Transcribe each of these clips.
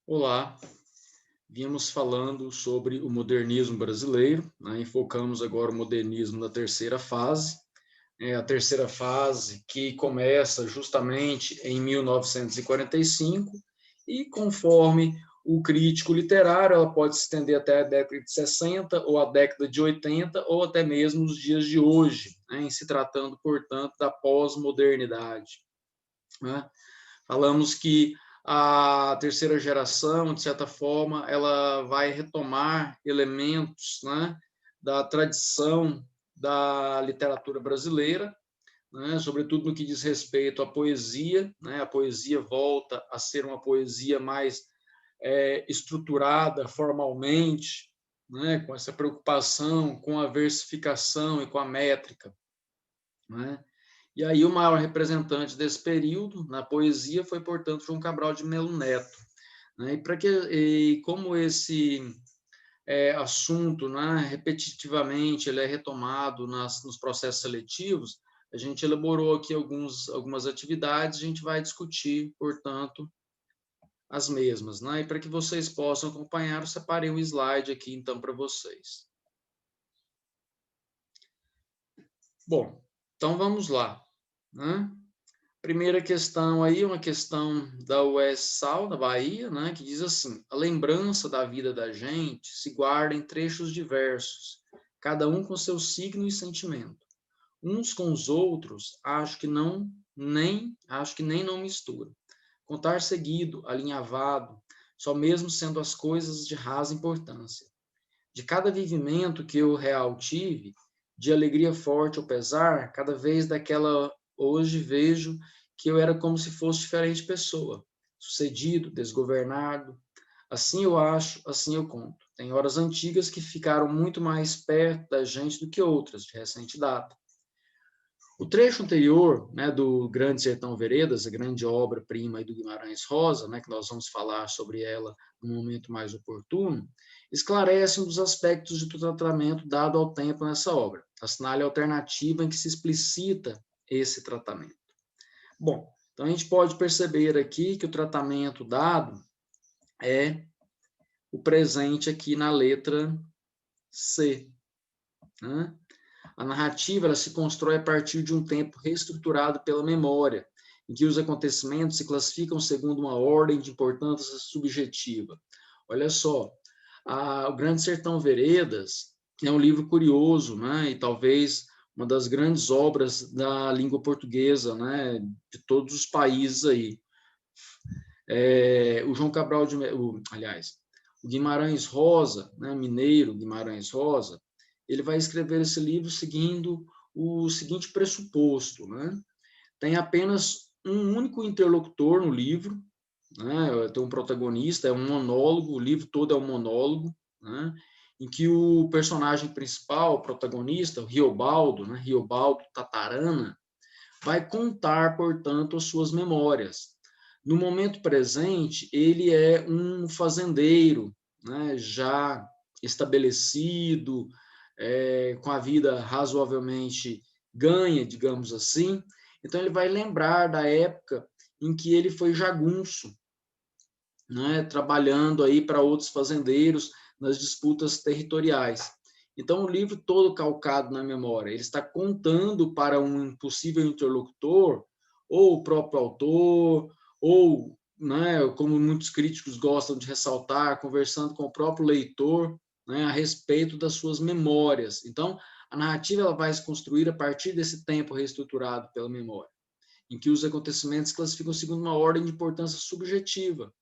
Olá, vínhamos falando sobre o modernismo brasileiro, né, e focamos agora o modernismo na terceira fase, a terceira fase que começa justamente em 1945 e conforme o crítico literário, ela pode se estender até a década de 60 ou a década de 80 ou até mesmo os dias de hoje, né, em se tratando, portanto, da pós-modernidade, né? Falamos que a terceira geração, de certa forma, ela vai retomar elementos, né, da tradição da literatura brasileira, né, sobretudo no que diz respeito à poesia, né, a poesia volta a ser uma poesia mais estruturada formalmente, né, com essa preocupação com a versificação e com a métrica, né? E aí o maior representante desse período na poesia foi, portanto, João Cabral de Melo Neto, né? E como esse assunto, né, repetitivamente ele é retomado nos processos seletivos, a gente elaborou aqui algumas atividades, a gente vai discutir, portanto, as mesmas, né? E para que vocês possam acompanhar, eu separei um slide aqui, então, para vocês. Bom, então vamos lá, né? Primeira questão aí, uma questão da UES-SAL, da Bahia, né, que diz assim: a lembrança da vida da gente se guarda em trechos diversos, cada um com seu signo e sentimento. Uns com os outros, acho que nem não mistura. Contar seguido, alinhavado, só mesmo sendo as coisas de rasa importância. De cada vivimento que eu real tive, de alegria forte ou pesar, cada vez daquela hoje vejo que eu era como se fosse diferente pessoa, sucedido, desgovernado. Assim eu acho, assim eu conto. Tem horas antigas que ficaram muito mais perto da gente do que outras, de recente data. O trecho anterior, né, do Grande Sertão Veredas, a grande obra-prima do Guimarães Rosa, né, que nós vamos falar sobre ela no momento mais oportuno, esclarece um dos aspectos de tratamento dado ao tempo nessa obra, assinale a alternativa em que se explicita esse tratamento. Bom, então a gente pode perceber aqui que o tratamento dado é o presente aqui na letra C, né? A narrativa ela se constrói a partir de um tempo reestruturado pela memória, em que os acontecimentos se classificam segundo uma ordem de importância subjetiva. Olha só, o Grande Sertão Veredas é um livro curioso, né? E talvez uma das grandes obras da língua portuguesa, né? De todos os países aí. O João Cabral de, aliás, o Guimarães Rosa, né? Mineiro Guimarães Rosa, ele vai escrever esse livro seguindo o seguinte pressuposto, né? Tem apenas um único interlocutor no livro, né? Tem um protagonista, é um monólogo, o livro todo é um monólogo, né? Em que o personagem principal, o protagonista, o Riobaldo, né? Riobaldo Tatarana, vai contar, portanto, as suas memórias. No momento presente, ele é um fazendeiro, né? Já estabelecido, com a vida razoavelmente ganha, digamos assim. Então, ele vai lembrar da época em que ele foi jagunço, né, trabalhando aí para outros fazendeiros nas disputas territoriais. Então, o livro todo calcado na memória, ele está contando para um possível interlocutor, ou o próprio autor, ou, né, como muitos críticos gostam de ressaltar, conversando com o próprio leitor, né, a respeito das suas memórias. Então, a narrativa ela vai se construir a partir desse tempo reestruturado pela memória, em que os acontecimentos se classificam segundo uma ordem de importância subjetiva,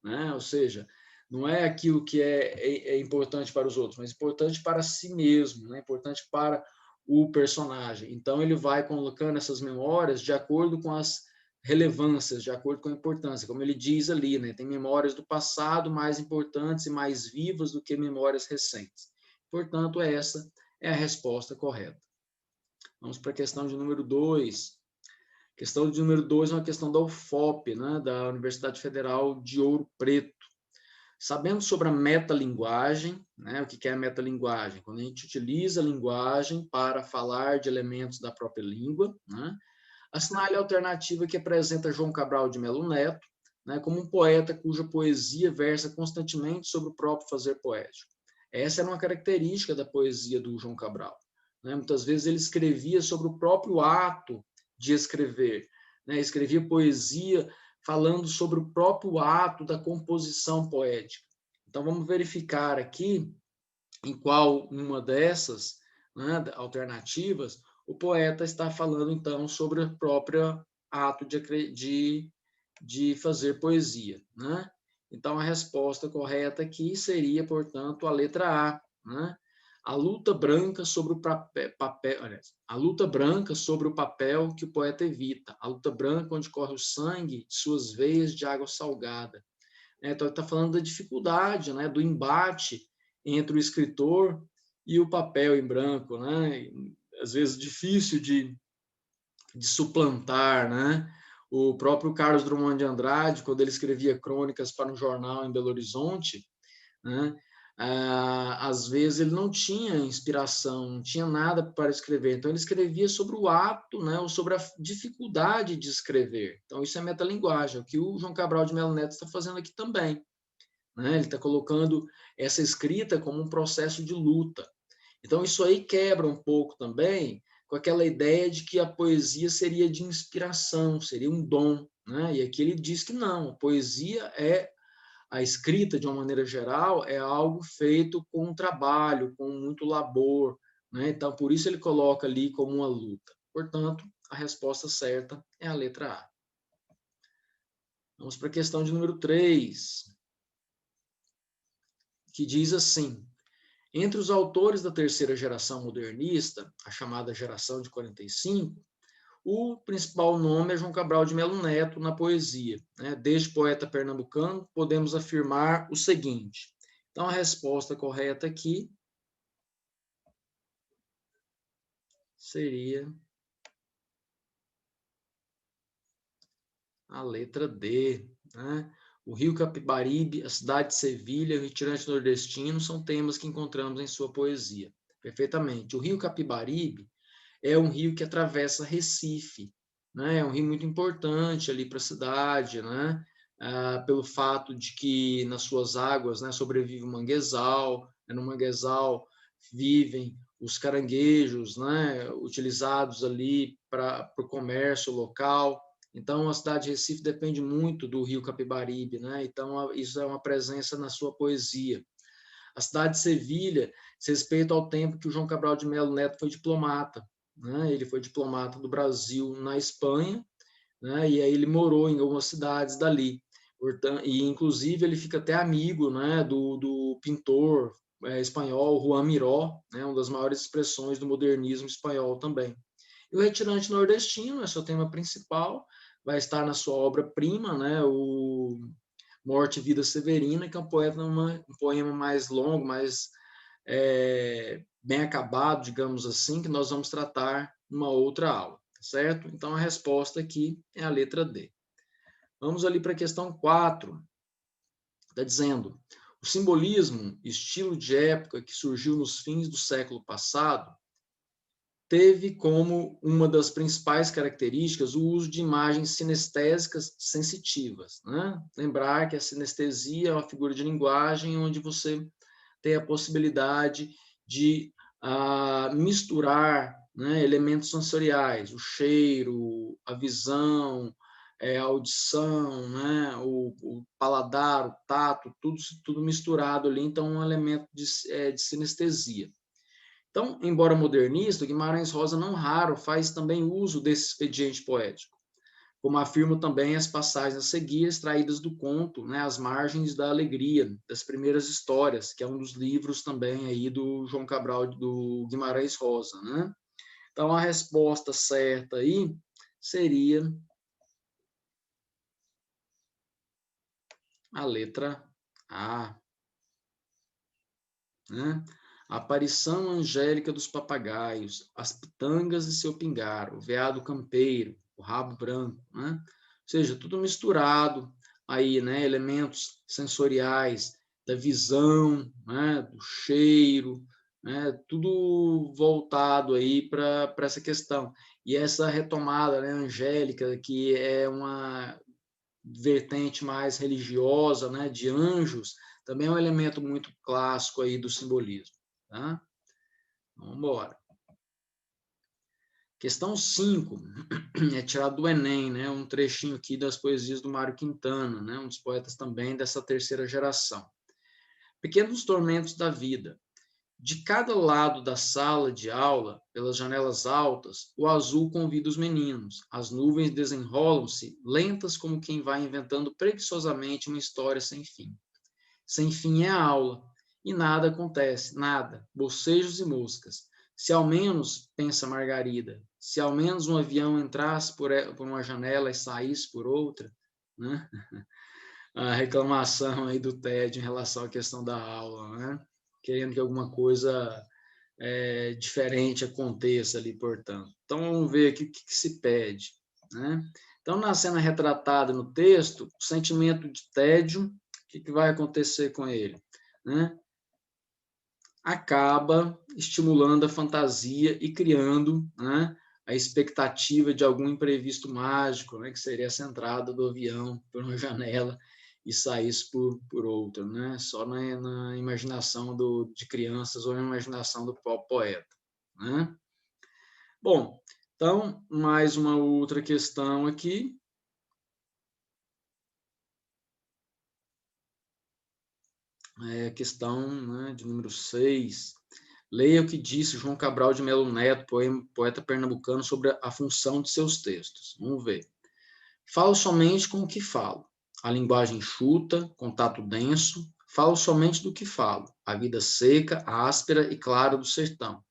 né? Ou seja, não é aquilo que é importante para os outros, mas importante para si mesmo, né? Importante para o personagem. Então, ele vai colocando essas memórias de acordo com as relevâncias, de acordo com a importância. Como ele diz ali, né? Tem memórias do passado mais importantes e mais vivas do que memórias recentes. Portanto, essa é a resposta correta. Vamos para a questão de número 2. A questão de número 2 é uma questão da UFOP, né? Da Universidade Federal de Ouro Preto. Sabendo sobre a metalinguagem, né? O que é a metalinguagem? Quando a gente utiliza a linguagem para falar de elementos da própria língua, né? Assinale a alternativa que apresenta João Cabral de Melo Neto, né, como um poeta cuja poesia versa constantemente sobre o próprio fazer poético. Essa era uma característica da poesia do João Cabral, né? Muitas vezes ele escrevia sobre o próprio ato de escrever, né? Escrevia poesia falando sobre o próprio ato da composição poética. Então, vamos verificar aqui em qual uma dessas, né, alternativas o poeta está falando, então, sobre o próprio ato de fazer poesia, né? Então, a resposta correta aqui seria, portanto, a letra A, né? A luta branca sobre o a luta branca sobre o papel que o poeta evita, a luta branca onde corre o sangue de suas veias de água salgada. Então, ele está falando da dificuldade, né, do embate entre o escritor e o papel em branco, né? Às vezes difícil de suplantar, né? O próprio Carlos Drummond de Andrade, quando ele escrevia crônicas para um jornal em Belo Horizonte, né? Às vezes ele não tinha inspiração, não tinha nada para escrever, então ele escrevia sobre o ato, né, ou sobre a dificuldade de escrever. Então isso é metalinguagem, o que o João Cabral de Melo Neto está fazendo aqui também, né? Ele está colocando essa escrita como um processo de luta. Então isso aí quebra um pouco também com aquela ideia de que a poesia seria de inspiração, seria um dom, né? E aqui ele diz que não, a poesia é a escrita, de uma maneira geral, é algo feito com trabalho, com muito labor, né? Então, por isso ele coloca ali como uma luta. Portanto, a resposta certa é a letra A. Vamos para a questão de número 3, que diz assim: entre os autores da terceira geração modernista, a chamada geração de 45, o principal nome é João Cabral de Melo Neto na poesia, né? Desde poeta pernambucano, podemos afirmar o seguinte. Então, a resposta correta aqui seria a letra D, né? O Rio Capibaribe, a cidade de Sevilha, o retirante nordestino são temas que encontramos em sua poesia. Perfeitamente. O Rio Capibaribe é um rio que atravessa Recife, né? É um rio muito importante ali para a cidade, né? Pelo fato de que nas suas águas, né, sobrevive o manguezal, no manguezal vivem os caranguejos, né, utilizados ali para o comércio local. Então, a cidade de Recife depende muito do rio Capibaribe, né? Então, isso é uma presença na sua poesia. A cidade de Sevilha diz respeito ao tempo que o João Cabral de Melo Neto foi diplomata, né? Ele foi diplomata do Brasil na Espanha, né? E aí ele morou em algumas cidades dali. E, inclusive, ele fica até amigo, né, do pintor espanhol Juan Miró, né, uma das maiores expressões do modernismo espanhol também. E o Retirante Nordestino é seu tema principal, vai estar na sua obra-prima, né, o Morte e Vida Severina, que é um poema mais longo, mais bem acabado, digamos assim, que nós vamos tratar numa outra aula, certo? Então, a resposta aqui é a letra D. Vamos ali para a questão 4. Está dizendo, o simbolismo, estilo de época que surgiu nos fins do século passado, teve como uma das principais características o uso de imagens sinestésicas sensitivas, né? Lembrar que a sinestesia é uma figura de linguagem onde você tem a possibilidade de misturar, né, elementos sensoriais, o cheiro, a visão, a audição, né, o paladar, o tato, tudo misturado ali, então um elemento de sinestesia. Então, embora modernista, Guimarães Rosa não raro faz também uso desse expediente poético, como afirmam também as passagens a seguir, extraídas do conto, né, As Margens da Alegria, das Primeiras Histórias, que é um dos livros também aí do João Cabral, do Guimarães Rosa, né? Então, a resposta certa aí seria a letra A, né? A aparição angélica dos papagaios, as pitangas e seu pingar, o veado campeiro, o rabo branco, né? Ou seja, tudo misturado aí, né? Elementos sensoriais da visão, né? Do cheiro, né? Tudo voltado aí para essa questão. E essa retomada, né, angélica, que é uma vertente mais religiosa, né, de anjos, também é um elemento muito clássico aí do simbolismo. Tá? Vamos embora. Questão 5 é tirado do Enem, né, um trechinho aqui das poesias do Mário Quintana, né, um dos poetas também dessa terceira geração. Pequenos tormentos da vida. De cada lado da sala de aula, pelas janelas altas, o azul convida os meninos. As nuvens desenrolam-se, lentas como quem vai inventando preguiçosamente uma história sem fim. Sem fim é a aula, e nada acontece, nada, bocejos e moscas. Se ao menos, pensa Margarida, se ao menos um avião entrasse por uma janela e saísse por outra, né? A reclamação aí do TED em relação à questão da aula, né? Querendo que alguma coisa diferente aconteça ali, portanto. Então, vamos ver aqui o que se pede, né? Então, na cena retratada no texto, o sentimento de tédio, o que vai acontecer com ele, né? Acaba estimulando a fantasia e criando, né, a expectativa de algum imprevisto mágico, né, que seria essa entrada do avião por uma janela e saísse por outra, né? Só na imaginação de crianças ou na imaginação do próprio poeta, né? Bom, então, mais uma outra questão aqui. Questão, né, de número 6. Leia o que disse João Cabral de Melo Neto, poeta pernambucano, sobre a função de seus textos. Vamos ver. Falo somente com o que falo. A linguagem enxuta, contato denso. Falo somente do que falo. A vida seca, áspera e clara do sertão.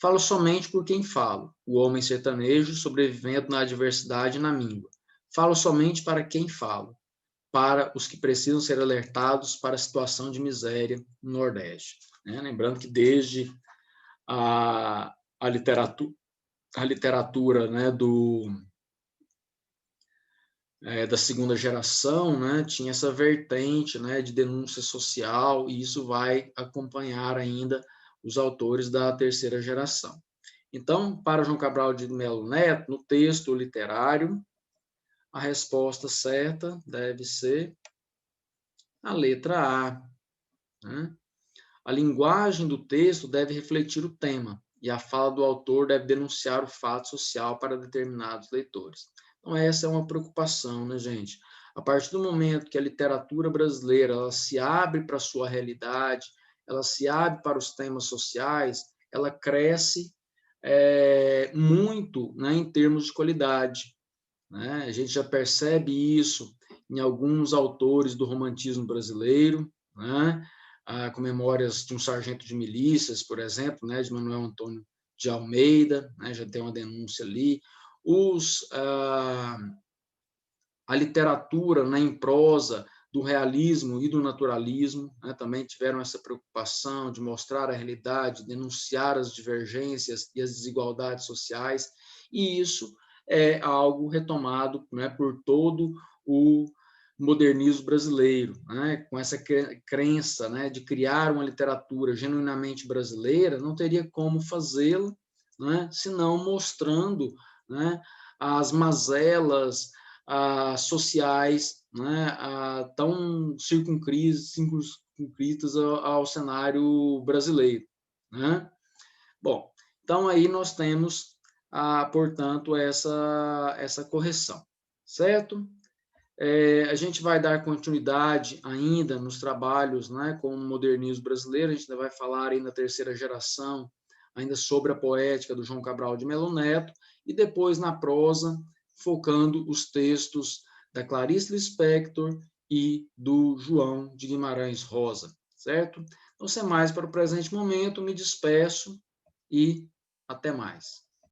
Falo somente por quem falo. O homem sertanejo sobrevivendo na adversidade e na míngua. Falo somente para quem falo. Para os que precisam ser alertados para a situação de miséria no Nordeste. Né? Lembrando que desde a literatura né, da segunda geração, né, tinha essa vertente, né, de denúncia social, e isso vai acompanhar ainda os autores da terceira geração. Então, para João Cabral de Melo Neto, no texto literário, a resposta certa deve ser a letra A. Né? A linguagem do texto deve refletir o tema, e a fala do autor deve denunciar o fato social para determinados leitores. Então, essa é uma preocupação, né, gente? A partir do momento que a literatura brasileira ela se abre para a sua realidade, ela se abre para os temas sociais, ela cresce muito, né, em termos de qualidade. Né? A gente já percebe isso em alguns autores do romantismo brasileiro, né? Com memórias de um sargento de milícias, por exemplo, né? De Manuel Antônio de Almeida, né? Já tem uma denúncia ali. A literatura, né, em prosa do realismo e do naturalismo, né, também tiveram essa preocupação de mostrar a realidade, denunciar as divergências e as desigualdades sociais, e isso é algo retomado, né, por todo o modernismo brasileiro, né, com essa crença, né, de criar uma literatura genuinamente brasileira, não teria como fazê-la, né, senão mostrando, né, as mazelas sociais, né, tão circunscritas ao cenário brasileiro. Né? Bom, então aí nós temos, portanto, essa correção, certo? A gente vai dar continuidade ainda nos trabalhos, né, com o modernismo brasileiro, a gente ainda vai falar aí na terceira geração, ainda sobre a poética do João Cabral de Melo Neto, e depois na prosa, focando os textos da Clarice Lispector e do João de Guimarães Rosa, certo? Então, sem mais para o presente momento, me despeço e até mais.